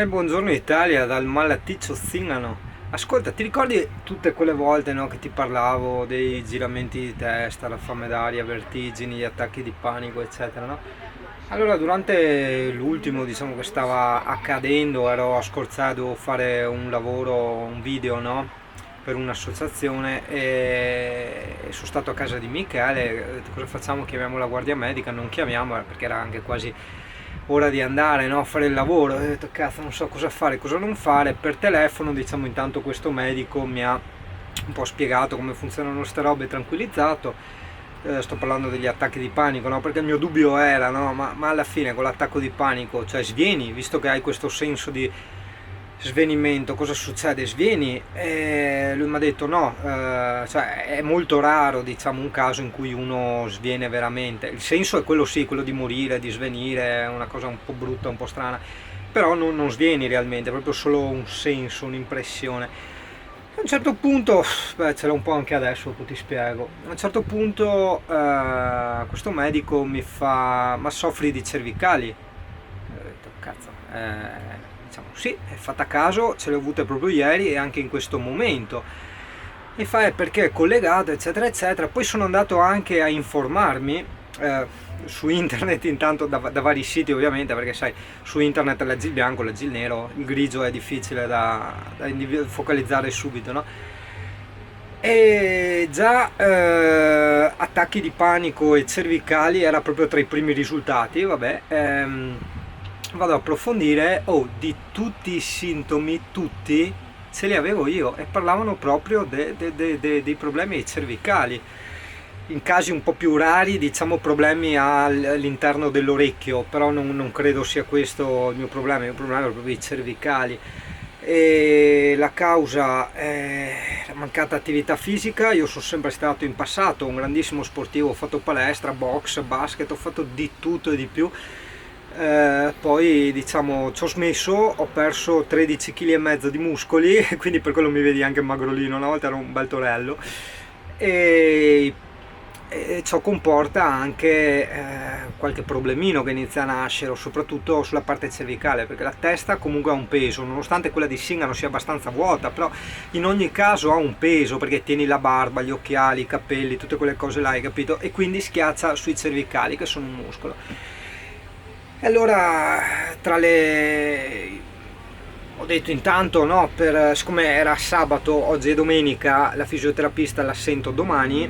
Buongiorno Italia, dal malaticcio Zingano. Ascolta, ti ricordi tutte quelle volte, no, che ti parlavo dei giramenti di testa, la fame d'aria, vertigini, gli attacchi di panico, eccetera, no? Allora, durante l'ultimo, diciamo, che stava accadendo, ero a Scorzà, dovevo fare un lavoro, un video, no? Per un'associazione e sono stato a casa di Michele, ho detto, cosa facciamo? Chiamiamo la guardia medica? Non chiamiamola perché era anche quasi ora di andare, no, a fare il lavoro. Ho detto cazzo, non so cosa fare, cosa non fare. Per telefono, diciamo, intanto questo medico mi ha un po' spiegato come funzionano queste robe, tranquillizzato. Sto parlando degli attacchi di panico, no? Perché il mio dubbio era, no? Ma alla fine con l'attacco di panico, cioè svieni, visto che hai questo senso di svenimento, cosa succede? Svieni? E lui mi ha detto no, cioè è molto raro, diciamo, un caso in cui uno sviene veramente. Il senso è quello, sì, quello di morire, di svenire, è una cosa un po' brutta, un po' strana, però non svieni realmente, è proprio solo un senso, un'impressione. A un certo punto, beh, ce l'ho un po' anche adesso, poi ti spiego. A un certo punto questo medico mi fa, ma soffri di cervicali? Ho detto, cazzo, diciamo sì, è fatta caso, ce le ho avute proprio ieri e anche in questo momento. Mi fa, perché è collegato, eccetera, eccetera. Poi sono andato anche a informarmi su internet, intanto da vari siti ovviamente, perché sai, su internet leggi il bianco, leggi il nero, il grigio è difficile da focalizzare subito, no? E già attacchi di panico e cervicali era proprio tra i primi risultati, vabbè. Vado a approfondire, oh, di tutti i sintomi, tutti ce li avevo io e parlavano proprio dei problemi cervicali. In casi un po' più rari, diciamo, problemi all'interno dell'orecchio, però non credo sia questo il mio problema è proprio i cervicali. E la causa è la mancata attività fisica. Io sono sempre stato in passato un grandissimo sportivo, ho fatto palestra, box, basket, ho fatto di tutto e di più. Poi diciamo ci ho smesso, ho perso 13,5 kg di muscoli quindi per quello mi vedi anche magrolino, una volta ero un bel torello e, e ciò comporta anche qualche problemino che inizia a nascere, soprattutto sulla parte cervicale, perché la testa comunque ha un peso, nonostante quella di Singano sia abbastanza vuota, però in ogni caso ha un peso perché tieni la barba, gli occhiali, i capelli, tutte quelle cose là, hai capito? E quindi schiaccia sui cervicali che sono un muscolo. E allora, tra le... ho detto intanto, no, siccome era sabato, oggi è domenica, la fisioterapista la sento domani,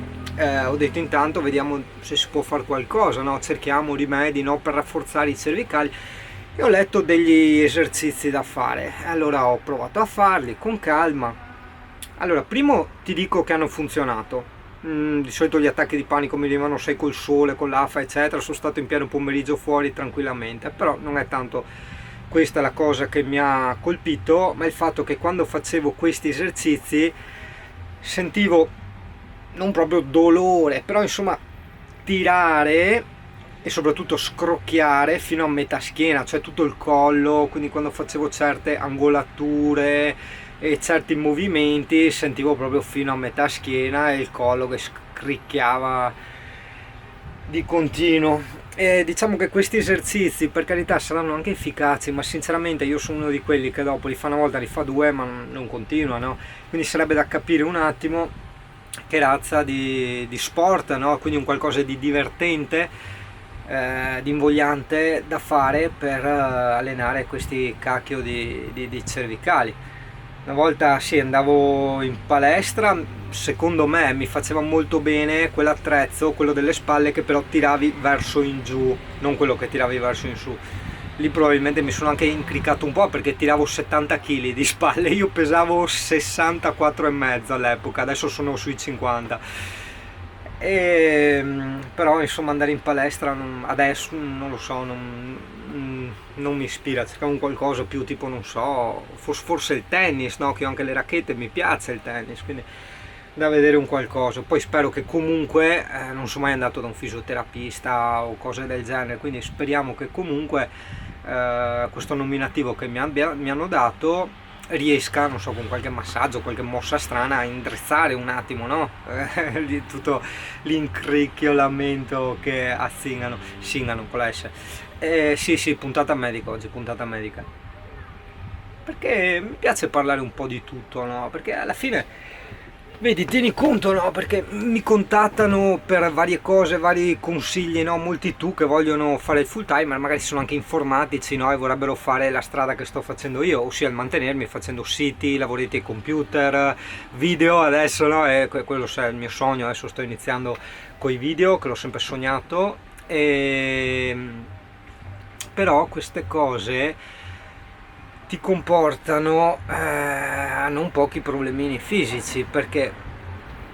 ho detto intanto vediamo se si può fare qualcosa, no? Cerchiamo rimedi, no, per rafforzare i cervicali. E ho letto degli esercizi da fare, allora ho provato a farli con calma. Allora, primo ti dico che hanno funzionato. Di solito gli attacchi di panico mi venivano, sai, col sole, con l'afa, eccetera. Sono stato in pieno pomeriggio fuori tranquillamente, però non è tanto questa la cosa che mi ha colpito, ma il fatto che quando facevo questi esercizi sentivo non proprio dolore, però insomma tirare e soprattutto scrocchiare fino a metà schiena, cioè tutto il collo, quindi quando facevo certe angolature e certi movimenti sentivo proprio fino a metà schiena e il collo che scricchiava di continuo. E diciamo che questi esercizi, per carità, saranno anche efficaci, ma sinceramente io sono uno di quelli che dopo li fa una volta, li fa due, ma non continua, no? Quindi sarebbe da capire un attimo che razza di sport, no? Quindi un qualcosa di divertente, di invogliante da fare per allenare questi cacchio di cervicali. Una volta sì, andavo in palestra, secondo me mi faceva molto bene quell'attrezzo, quello delle spalle, che però tiravi verso in giù, non quello che tiravi verso in su. Lì probabilmente mi sono anche incriccato un po' perché tiravo 70 kg di spalle, io pesavo 64,5 all'epoca, adesso sono sui 50. Però insomma andare in palestra adesso non lo so, non mi ispira, cercavo un qualcosa più tipo, non so, forse il tennis, no? Che ho anche le racchette, mi piace il tennis, quindi da vedere un qualcosa. Poi spero che comunque, non sono mai andato da un fisioterapista o cose del genere, quindi speriamo che comunque questo nominativo che mi hanno dato riesca, non so, con qualche massaggio, qualche mossa strana a indrizzare un attimo, no? Di tutto l'incricchiolamento che Singano con la S. Sì, puntata medica oggi, puntata medica. perché mi piace parlare un po' di tutto, no? Perché alla fine, vedi, tieni conto, no? Perché mi contattano per varie cose, vari consigli, no? Molti che vogliono fare il full time, ma magari sono anche informatici, no? E vorrebbero fare la strada che sto facendo io, ossia il mantenermi facendo siti, lavoretti ai computer, video adesso, no? E quello è il mio sogno, adesso sto iniziando con i video, che l'ho sempre sognato, e però queste cose ti comportano non pochi problemini fisici, perché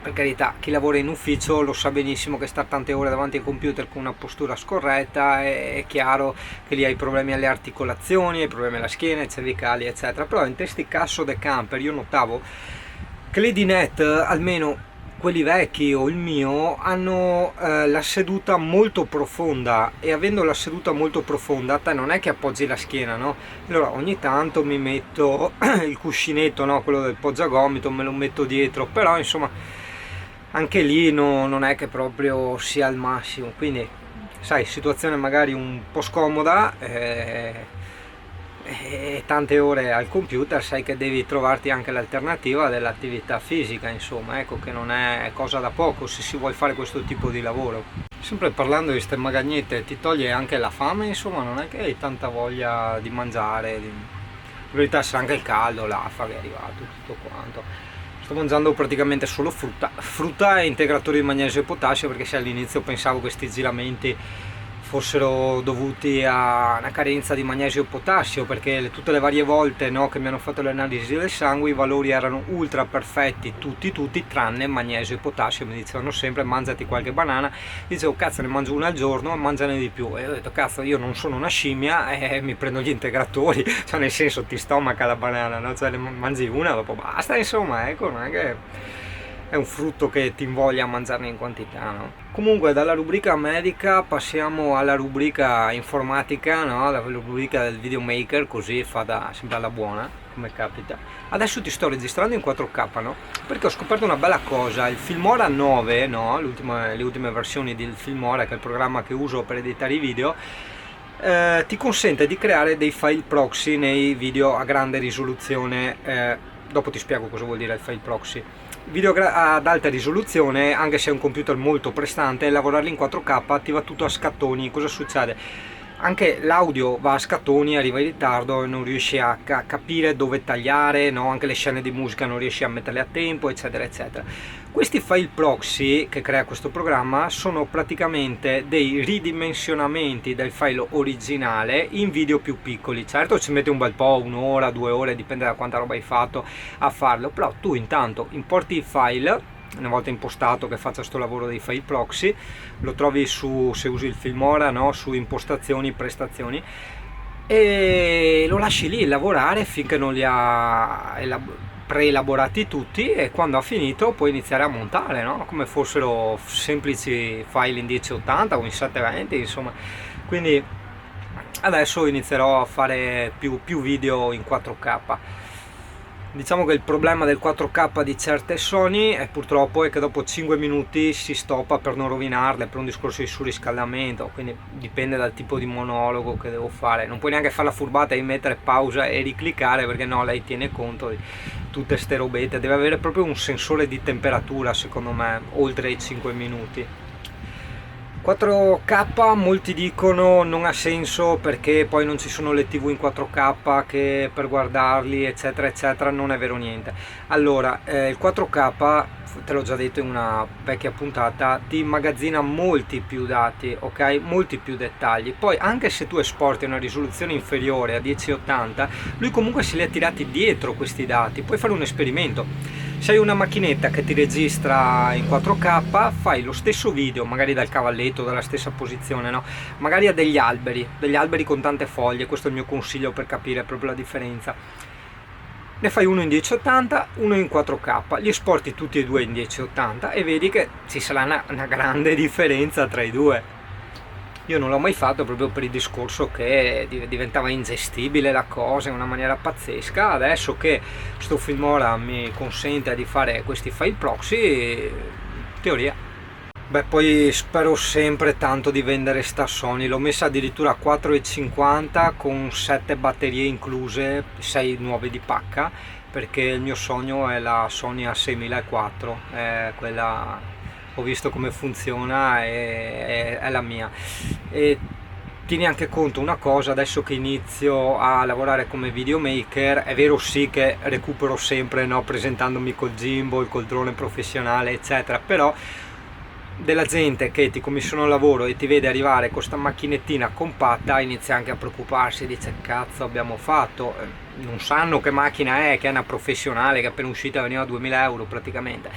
per carità chi lavora in ufficio lo sa benissimo che sta tante ore davanti al computer con una postura scorretta, è chiaro che lì hai problemi alle articolazioni, hai problemi alla schiena, ai cervicali eccetera. Però in testi casso de camper io notavo che le dinette, almeno quelli vecchi o il mio, hanno la seduta molto profonda, e avendo la seduta molto profonda te non è che appoggi la schiena, no? Allora ogni tanto mi metto il cuscinetto, no? Quello del poggiagomito, me lo metto dietro, però insomma anche lì non è che proprio sia al massimo, quindi sai, situazione magari un po' scomoda, e tante ore al computer, sai che devi trovarti anche l'alternativa dell'attività fisica, insomma, ecco che non è cosa da poco se si vuole fare questo tipo di lavoro. Sempre parlando di ste magagnette, ti toglie anche la fame, insomma, non è che hai tanta voglia di mangiare, in verità sarà anche il caldo, l'afa che è arrivato, tutto quanto. Sto mangiando praticamente solo frutta e integratori di magnesio e potassio, perché se all'inizio pensavo che questi giramenti fossero dovuti a una carenza di magnesio e potassio, perché tutte le varie volte, no, che mi hanno fatto le analisi del sangue i valori erano ultra perfetti, tutti tranne magnesio e potassio. Mi dicevano sempre mangiati qualche banana, dicevo cazzo ne mangio una al giorno, mangiane di più, e ho detto cazzo io non sono una scimmia e mi prendo gli integratori, cioè nel senso ti stomaca la banana, no? Cioè ne mangi una dopo basta, insomma, ecco, non è che è un frutto che ti invoglia a mangiarne in quantità, no? Comunque dalla rubrica medica passiamo alla rubrica informatica, no? La rubrica del videomaker, così fa sempre alla buona, come capita. Adesso ti sto registrando in 4K, no? Perché ho scoperto una bella cosa, il Filmora 9, no? Le ultime versioni del Filmora, che è il programma che uso per editare i video, ti consente di creare dei file proxy nei video a grande risoluzione. Dopo ti spiego cosa vuol dire il file proxy. Video ad alta risoluzione, anche se è un computer molto prestante, lavorarli in 4K ti va tutto a scattoni. Cosa succede? Anche l'audio va a scattoni, arriva in ritardo e non riesci a capire dove tagliare, no? Anche le scene di musica non riesci a metterle a tempo, eccetera eccetera. Questi file proxy che crea questo programma sono praticamente dei ridimensionamenti del file originale in video più piccoli. Certo ci mette un bel po', un'ora, 2 ore, dipende da quanta roba hai fatto a farlo, però tu intanto importi il file. Una volta impostato che faccia sto lavoro dei file proxy, lo trovi su, se usi il Filmora, no? Su impostazioni, prestazioni, e lo lasci lì lavorare finché non li ha preelaborati tutti, e quando ha finito puoi iniziare a montare, no? Come fossero semplici file in 1080 o in 720, insomma. Quindi adesso inizierò a fare più video in 4K. Diciamo che il problema del 4K di certe Sony è purtroppo che dopo 5 minuti si stoppa per non rovinarle, per un discorso di surriscaldamento, quindi dipende dal tipo di monologo che devo fare. Non puoi neanche fare la furbata di mettere pausa e ricliccare, perché no, lei tiene conto di tutte ste robette, deve avere proprio un sensore di temperatura secondo me oltre i 5 minuti. 4K molti dicono non ha senso perché poi non ci sono le TV in 4K che per guardarli eccetera eccetera, non è vero niente. Allora il 4K, te l'ho già detto in una vecchia puntata, ti immagazzina molti più dati, ok? Molti più dettagli. Poi anche se tu esporti una risoluzione inferiore a 1080, lui comunque se li ha tirati dietro questi dati. Puoi fare un esperimento. Se hai una macchinetta che ti registra in 4K, fai lo stesso video, magari dal cavalletto, dalla stessa posizione, no? Magari a degli alberi con tante foglie, questo è il mio consiglio per capire proprio la differenza. Ne fai uno in 1080, uno in 4K, li esporti tutti e due in 1080 e vedi che ci sarà una grande differenza tra i due. Io non l'ho mai fatto proprio per il discorso che diventava ingestibile la cosa in una maniera pazzesca. Adesso che sto Filmora mi consente di fare questi file proxy, in teoria Beh, poi spero sempre tanto di vendere sta Sony, l'ho messa addirittura a 4,50 con 7 batterie incluse, 6 nuove di pacca, perché il mio sogno è la Sony A6004, quella ho visto come funziona e è la mia. E tieni anche conto una cosa, adesso che inizio a lavorare come videomaker, è vero sì che recupero sempre, no, presentandomi col gimbal, col drone professionale, eccetera, però della gente che ti commissiona un lavoro e ti vede arrivare con questa macchinettina compatta inizia anche a preoccuparsi, dice cazzo abbiamo fatto. Non sanno che macchina è, che è una professionale che è appena uscita, veniva a 2000 euro praticamente,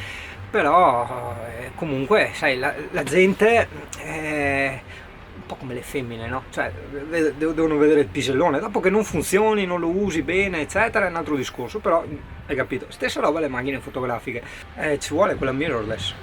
però comunque sai la gente è un po' come le femmine, no? Cioè devono vedere il pisellone, dopo che non funzioni, non lo usi bene eccetera è un altro discorso, però hai capito, stessa roba le macchine fotografiche, ci vuole quella mirrorless.